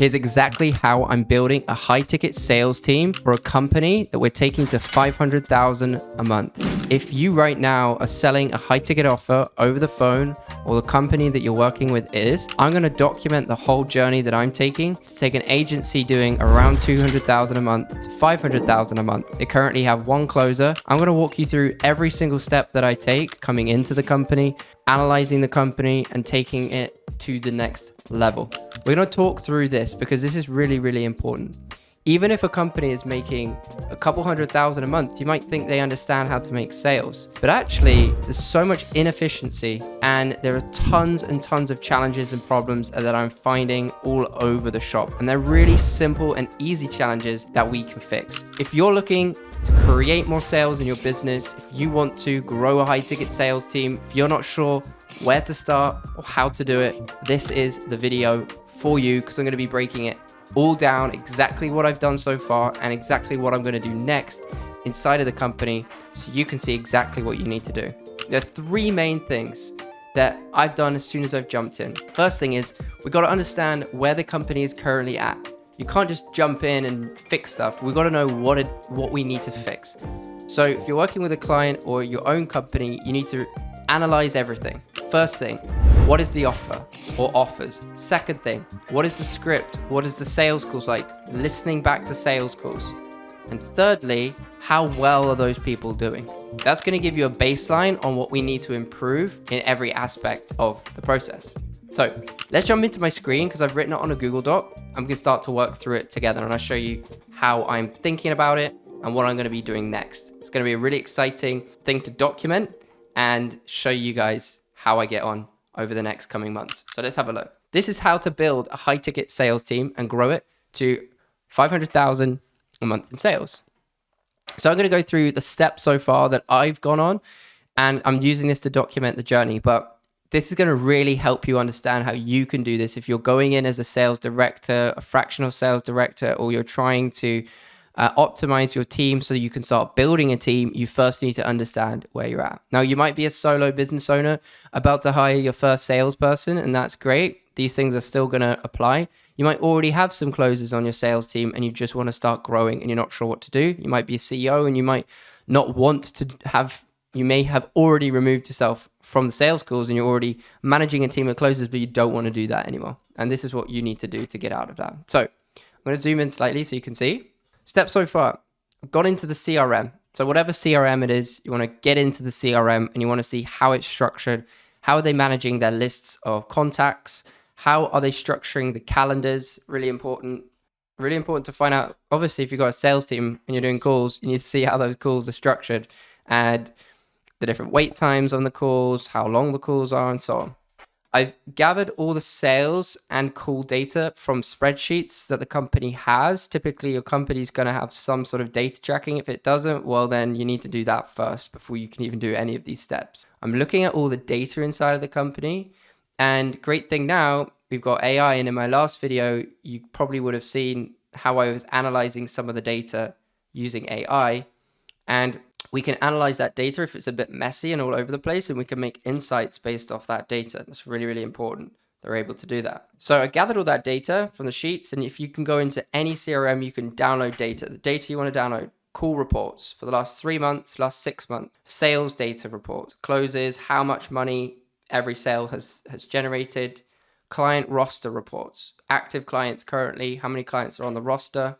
Here's exactly how I'm building a high ticket sales team for a company that we're taking to 500,000 a month. If you right now are selling a high ticket offer over the phone, or the company that you're working with is, I'm going to document the whole journey that I'm taking to take an agency doing around 200,000 a month to 500,000 a month. They currently have one closer. I'm going to walk you through every single step that I take coming into the company, analyzing the company and taking it to the next level. We're going to talk through this because this is really, really important. Even if a company is making a couple 100,000 a month, you might think they understand how to make sales. But actually, there's so much inefficiency and there are tons and tons of challenges and problems that I'm finding all over the shop. And they're really simple and easy challenges that we can fix. If you're looking to create more sales in your business, if you want to grow a high ticket sales team, if you're not sure where to start or how to do it, this is the video for you because I'm going to be breaking it all down, exactly what I've done so far and exactly what I'm going to do next inside of the company so you can see exactly what you need to do. There are three main things that I've done as soon as I've jumped in. First thing is we've got to understand where the company is currently at. You can't just jump in and fix stuff. We've got to know what we need to fix. So if you're working with a client or your own company, you need to analyze everything. First thing, what is the offer or offers? Second thing, what is the script? What is the sales calls like? Listening back to sales calls. And thirdly, how well are those people doing? That's going to give you a baseline on what we need to improve in every aspect of the process. So let's jump into my screen because I've written it on a Google Doc. I'm going to start to work through it together and I'll show you how I'm thinking about it and what I'm going to be doing next. It's going to be a really exciting thing to document and show you guys how I get on over the next coming months. So let's have a look. This is how to build a high ticket sales team and grow it to 500,000 a month in sales. So I'm going to go through the steps so far that I've gone on, and I'm using this to document the journey, but this is going to really help you understand how you can do this. If you're going in as a sales director, a fractional sales director, or you're trying to optimize your team so you can start building a team, you first need to understand where you're at. Now, you might be a solo business owner about to hire your first salesperson, and that's great. These things are still going to apply. You might already have some closers on your sales team and you just want to start growing and you're not sure what to do. You might be a CEO and you might not want to have, you may have already removed yourself from the sales calls and you're already managing a team of closers, but you don't want to do that anymore. And this is what you need to do to get out of that. So I'm going to zoom in slightly so you can see. Steps so far, got into the CRM. So whatever CRM it is, you want to get into the CRM and you want to see how it's structured. How are they managing their lists of contacts? How are they structuring the calendars? Really important to find out. Obviously, if you've got a sales team and you're doing calls, you need to see how those calls are structured and the different wait times on the calls, how long the calls are, and so on. I've gathered all the sales and call data from spreadsheets that the company has. Typically, your company's going to have some sort of data tracking. If it doesn't, well, then you need to do that first before you can even do any of these steps. I'm looking at all the data inside of the company. And great thing now, we've got AI. And in my last video, you probably would have seen how I was analyzing some of the data using AI. And we can analyze that data if it's a bit messy and all over the place, and we can make insights based off that data. That's really, really important. They're able to do that. So I gathered all that data from the sheets, and if you can go into any CRM, you can download data. The data you want to download, call reports for the last 3 months, last 6 months, sales data reports, closes, how much money every sale has generated, client roster reports, active clients currently, how many clients are on the roster.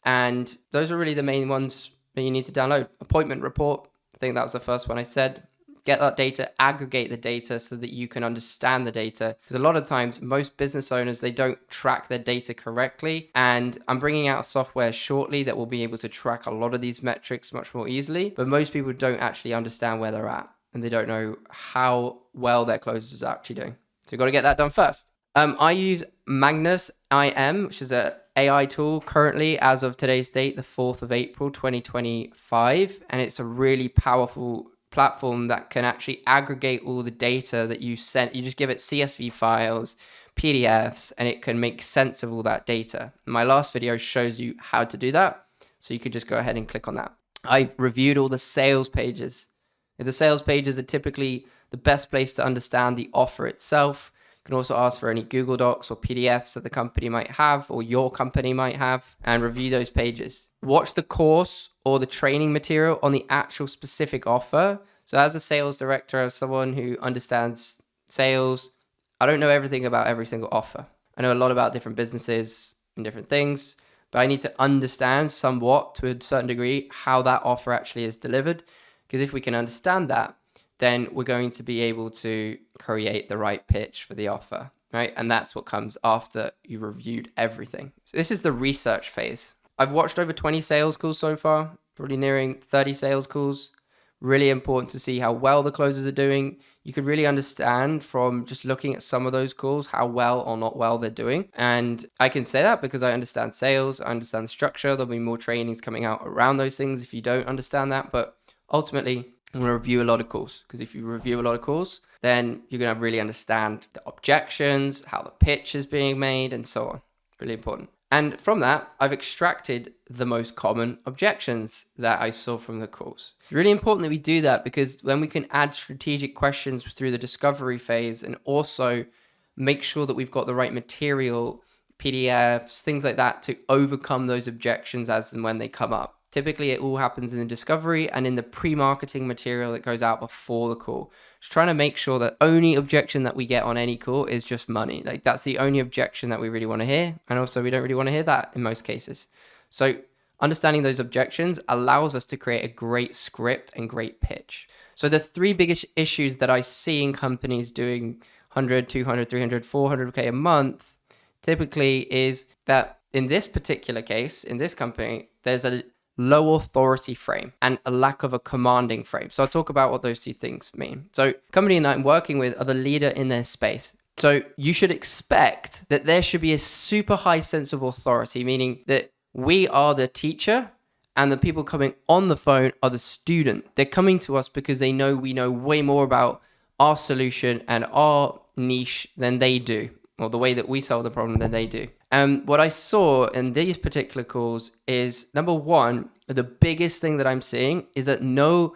And those are really the main ones that you need to download. Appointment report, I think that was the first one I said. Get that data, aggregate the data so that you can understand the data. Because a lot of times, most business owners, they don't track their data correctly. And I'm bringing out software shortly that will be able to track a lot of these metrics much more easily. But most people don't actually understand where they're at. And they don't know how well their closers are actually doing. So you've got to get that done first. I use Magnus IM, which is a AI tool currently as of today's date, the 4th of April, 2025. And it's a really powerful platform that can actually aggregate all the data that you sent. You just give it CSV files, PDFs, and it can make sense of all that data. My last video shows you how to do that. So you could just go ahead and click on that. I've reviewed all the sales pages. The sales pages are typically the best place to understand the offer itself. You can also ask for any Google Docs or PDFs that the company might have or your company might have and review those pages. Watch the course or the training material on the actual specific offer. So as a sales director, as someone who understands sales, I don't know everything about every single offer. I know a lot about different businesses and different things, but I need to understand somewhat to a certain degree how that offer actually is delivered. Because if we can understand that, then we're going to be able to create the right pitch for the offer, right? And that's what comes after you've reviewed everything. So this is the research phase. I've watched over 20 sales calls so far, probably nearing 30 sales calls. Really important to see how well the closers are doing. You could really understand from just looking at some of those calls how well or not well they're doing. And I can say that because I understand sales, I understand the structure. There'll be more trainings coming out around those things if you don't understand that. But ultimately, I'm going to review a lot of calls, because if you review a lot of calls, then you're going to really understand the objections, how the pitch is being made, and so on. Really important. And from that, I've extracted the most common objections that I saw from the calls. It's really important that we do that, because then we can add strategic questions through the discovery phase and also make sure that we've got the right material, PDFs, things like that, to overcome those objections as and when they come up. Typically, it all happens in the discovery and in the pre-marketing material that goes out before the call. Just trying to make sure that only objection that we get on any call is just money. Like, that's the only objection that we really want to hear. And also, we don't really want to hear that in most cases. So understanding those objections allows us to create a great script and great pitch. So the three biggest issues that I see in companies doing 100, 200, 300, 400K a month typically is that in this particular case, in this company, there's a low authority frame and a lack of a commanding frame. So I'll talk about what those two things mean. So the company that I'm working with are the leader in their space. So you should expect that there should be a super high sense of authority, meaning that we are the teacher and the people coming on the phone are the student. They're coming to us because they know we know way more about our solution and our niche than they do, or the way that we solve the problem than they do. And what I saw in these particular calls is, number one, the biggest thing that I'm seeing is that no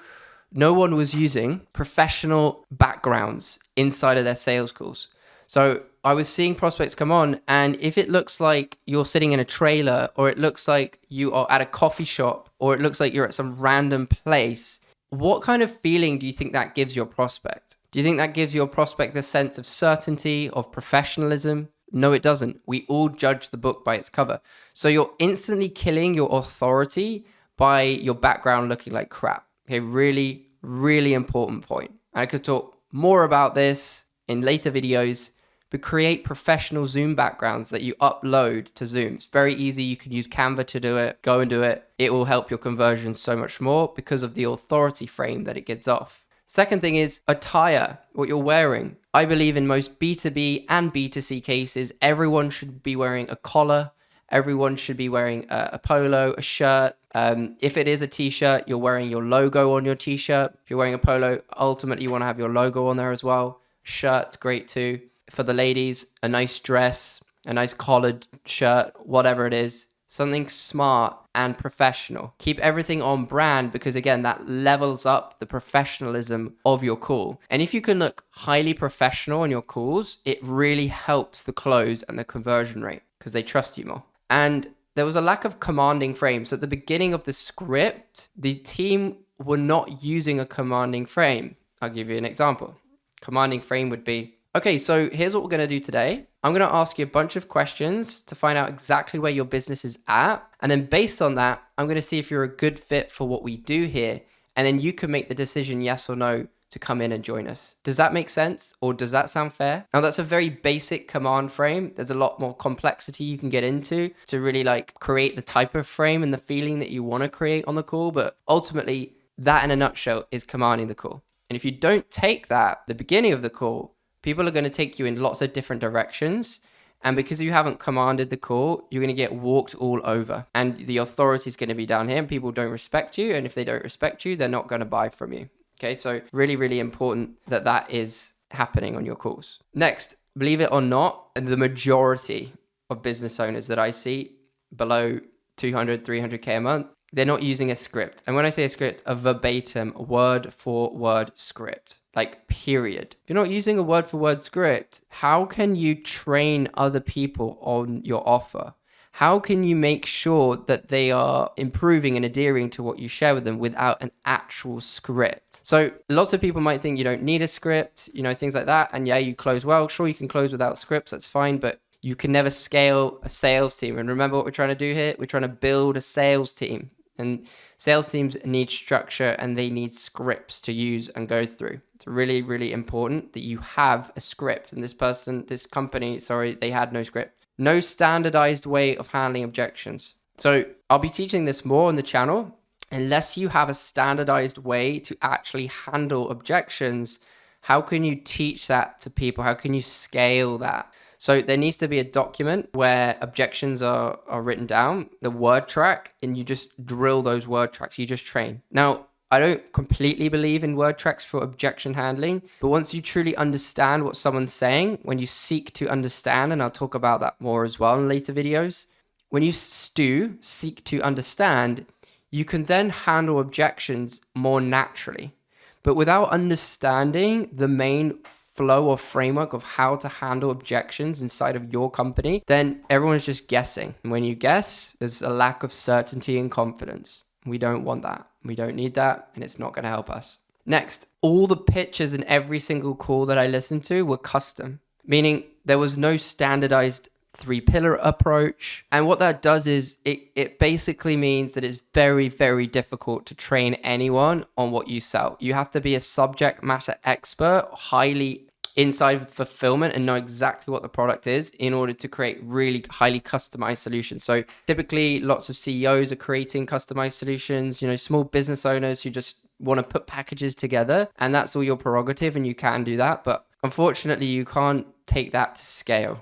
one was using professional backgrounds inside of their sales calls. So I was seeing prospects come on, and if it looks like you're sitting in a trailer, or it looks like you are at a coffee shop, or it looks like you're at some random place, what kind of feeling do you think that gives your prospect? Do you think that gives your prospect the sense of certainty, of professionalism? No, it doesn't. We all judge the book by its cover. So you're instantly killing your authority by your background looking like crap. Okay, really, really important point. I could talk more about this in later videos, but create professional Zoom backgrounds that you upload to Zoom. It's very easy. You can use Canva to do it. Go and do it. It will help your conversion so much more because of the authority frame that it gives off. Second thing is attire, what you're wearing. I believe in most B2B and B2C cases, everyone should be wearing a collar. Everyone should be wearing a polo, a shirt. If it is a t-shirt, you're wearing your logo on your t-shirt. If you're wearing a polo, ultimately you want to have your logo on there as well. Shirt's great too. For the ladies, a nice dress, a nice collared shirt, whatever it is. Something smart and professional. Keep everything on brand, because again, that levels up the professionalism of your call. And if you can look highly professional in your calls, it really helps the close and the conversion rate because they trust you more. And there was a lack of commanding frame. So at the beginning of the script, the team were not using a commanding frame. I'll give you an example. Commanding frame would be, okay, so here's what we're going to do today. I'm going to ask you a bunch of questions to find out exactly where your business is at. And then based on that, I'm going to see if you're a good fit for what we do here. And then you can make the decision, yes or no, to come in and join us. Does that make sense? Or does that sound fair? Now, that's a very basic command frame. There's a lot more complexity you can get into to really like create the type of frame and the feeling that you want to create on the call. But ultimately, that in a nutshell is commanding the call. And if you don't take that at the beginning of the call, people are going to take you in lots of different directions. And because you haven't commanded the call, you're going to get walked all over. And the authority is going to be down here and people don't respect you. And if they don't respect you, they're not going to buy from you. Okay, so really, really important that that is happening on your calls. Next, believe it or not, the majority of business owners that I see below 200, 300K a month, they're not using a script. And when I say a script, a verbatim, word for word script, like period. If you're not using a word for word script, how can you train other people on your offer? How can you make sure that they are improving and adhering to what you share with them without an actual script? So lots of people might think you don't need a script, things like that. And yeah, you close well. Sure, you can close without scripts. That's fine. But you can never scale a sales team. And remember what we're trying to do here? We're trying to build a sales team. And sales teams need structure and they need scripts to use and go through. It's really, really important that you have a script. And this company, they had no script. No standardized way of handling objections. So I'll be teaching this more on the channel. Unless you have a standardized way to actually handle objections, how can you teach that to people? How can you scale that? So there needs to be a document where objections are written down, the word track, and you just drill those word tracks. You just train. Now, I don't completely believe in word tracks for objection handling, but once you truly understand what someone's saying, when you seek to understand, and I'll talk about that more as well in later videos, when you seek to understand, you can then handle objections more naturally. But without understanding the main flow or framework of how to handle objections inside of your company, then everyone's just guessing. And when you guess, there's a lack of certainty and confidence. We don't want that. We don't need that, and it's not going to help us. Next, all the pitches in every single call that I listened to were custom, meaning there was no standardized 3-pillar approach. And what that does is it basically means that it's very, very difficult to train anyone on what you sell. You have to be a subject matter expert, highly inside of fulfillment, and know exactly what the product is in order to create really highly customized solutions. So typically lots of CEOs are creating customized solutions, small business owners who just want to put packages together, and that's all your prerogative and you can do that. But unfortunately, you can't take that to scale.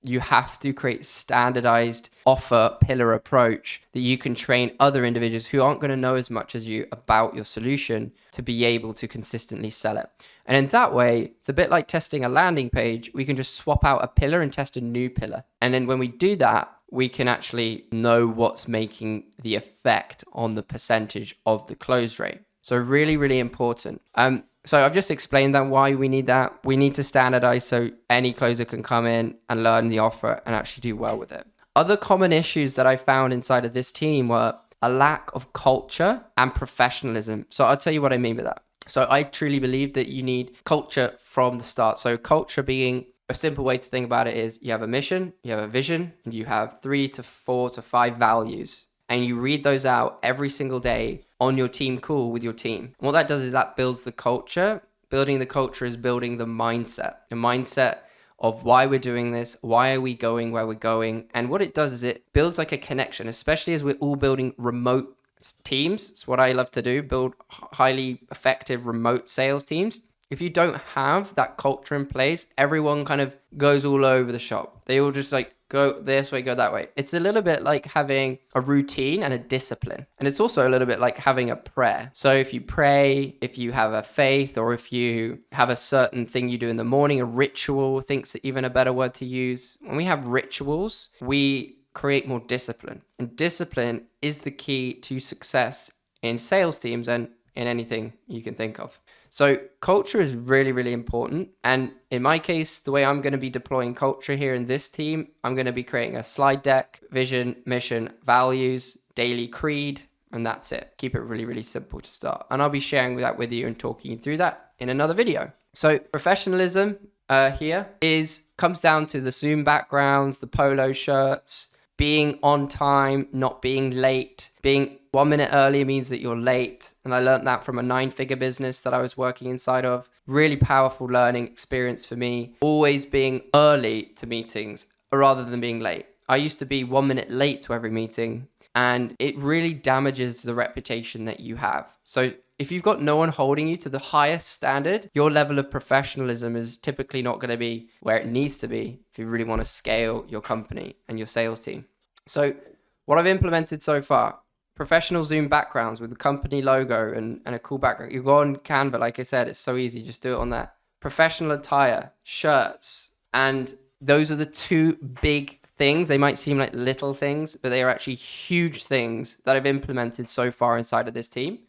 You have to create standardized offer pillar approach that you can train other individuals who aren't going to know as much as you about your solution to be able to consistently sell it. And in that way, it's a bit like testing a landing page. We can just swap out a pillar and test a new pillar. And then when we do that, we can actually know what's making the effect on the percentage of the close rate. So really, really important. So I've just explained that why we need that. We need to standardize so any closer can come in and learn the offer and actually do well with it. Other common issues that I found inside of this team were a lack of culture and professionalism. So I'll tell you what I mean by that. So I truly believe that you need culture from the start. So culture being a simple way to think about it is you have a mission, you have a vision, and you have 3 to 4 to 5 values. And you read those out every single day on your team call with your team. And what that does is that builds the culture. Building the culture is building the mindset of why we're doing this, why are we going where we're going. And what it does is it builds like a connection, especially as we're all building remote teams. It's what I love to do, build highly effective remote sales teams. If you don't have that culture in place, everyone kind of goes all over the shop. They all just like go this way, go that way. It's a little bit like having a routine and a discipline. And it's also a little bit like having a prayer. So if you pray, if you have a faith, or if you have a certain thing you do in the morning, a ritual, I think's even a better word to use. When we have rituals, we create more discipline. And discipline is the key to success in sales teams and in anything you can think of. So culture is really, really important. And in my case, the way I'm going to be deploying culture here in this team, I'm going to be creating a slide deck, vision, mission, values, daily creed, and that's it. Keep it really, really simple to start. And I'll be sharing that with you and talking you through that in another video. So professionalism here comes down to the Zoom backgrounds, the polo shirts, being on time, not being late. Being 1 minute early means that you're late. And I learned that from a 9-figure business that I was working inside of. Really powerful learning experience for me. Always being early to meetings rather than being late. I used to be 1 minute late to every meeting, and it really damages the reputation that you have. So if you've got no one holding you to the highest standard, your level of professionalism is typically not going to be where it needs to be if you really want to scale your company and your sales team. So what I've implemented so far, professional Zoom backgrounds with the company logo and a cool background. You go on Canva, like I said, it's so easy. Just do it on there. Professional attire, shirts. And those are the 2 big things. They might seem like little things, but they are actually huge things that I've implemented so far inside of this team.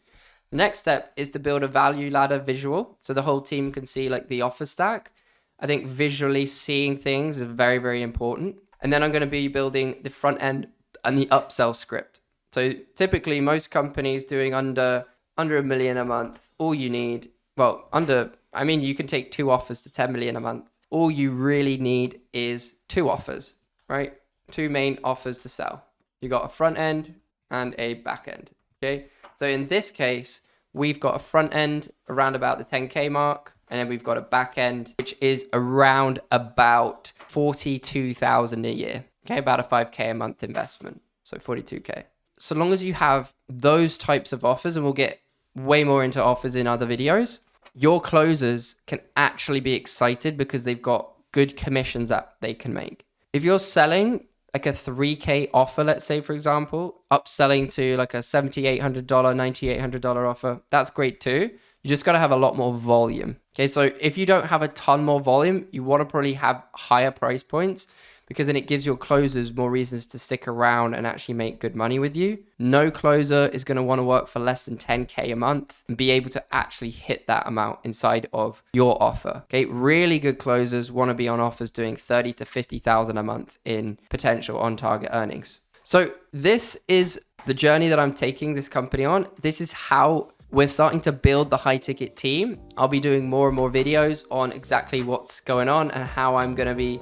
The next step is to build a value ladder visual so the whole team can see like the offer stack. I think visually seeing things is very, very important. And then I'm going to be building the front end and the upsell script. So typically most companies doing under $1 million a month, all you need, you can take 2 offers to 10 million a month. All you really need is 2 offers, right? 2 main offers to sell. You got a front end and a back end. Okay. So in this case, we've got a front end around about the 10K mark, and then we've got a back end, which is around about 42,000 a year. Okay. About a 5K a month investment. So 42K. So long as you have those types of offers, and we'll get way more into offers in other videos, your closers can actually be excited because they've got good commissions that they can make. If you're selling like a 3K offer, let's say, for example, upselling to like a $7,800, $9,800 offer, that's great too. You just got to have a lot more volume. Okay. So if you don't have a ton more volume, you want to probably have higher price points, because then it gives your closers more reasons to stick around and actually make good money with you. No closer is going to want to work for less than 10K a month and be able to actually hit that amount inside of your offer. Okay, really good closers want to be on offers doing 30 to 50,000 a month in potential on target earnings. So this is the journey that I'm taking this company on. This is how we're starting to build the high ticket team. I'll be doing more and more videos on exactly what's going on and how I'm going to be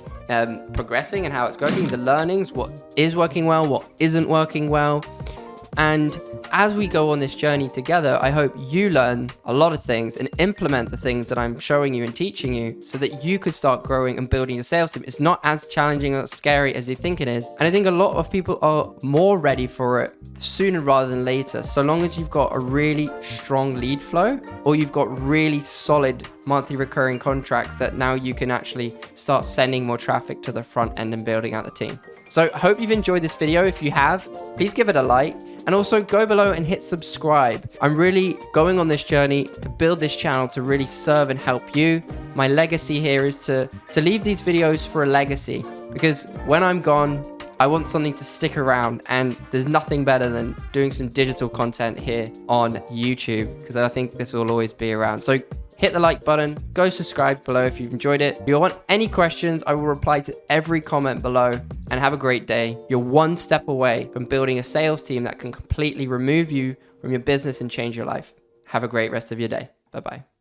progressing and how it's going, the learnings, what is working well, what isn't working well. And as we go on this journey together, I hope you learn a lot of things and implement the things that I'm showing you and teaching you so that you could start growing and building your sales team. It's not as challenging or scary as you think it is. And I think a lot of people are more ready for it sooner rather than later. So long as you've got a really strong lead flow, or you've got really solid monthly recurring contracts that now you can actually start sending more traffic to the front end and building out the team. So I hope you've enjoyed this video. If you have, please give it a like, and also go below and hit subscribe. I'm really going on this journey to build this channel to really serve and help you. My legacy here is to leave these videos for a legacy, because when I'm gone, I want something to stick around, and there's nothing better than doing some digital content here on YouTube, because I think this will always be around. So hit the like button, go subscribe below if you've enjoyed it. If you want any questions, I will reply to every comment below, and have a great day. You're one step away from building a sales team that can completely remove you from your business and change your life. Have a great rest of your day. Bye-bye.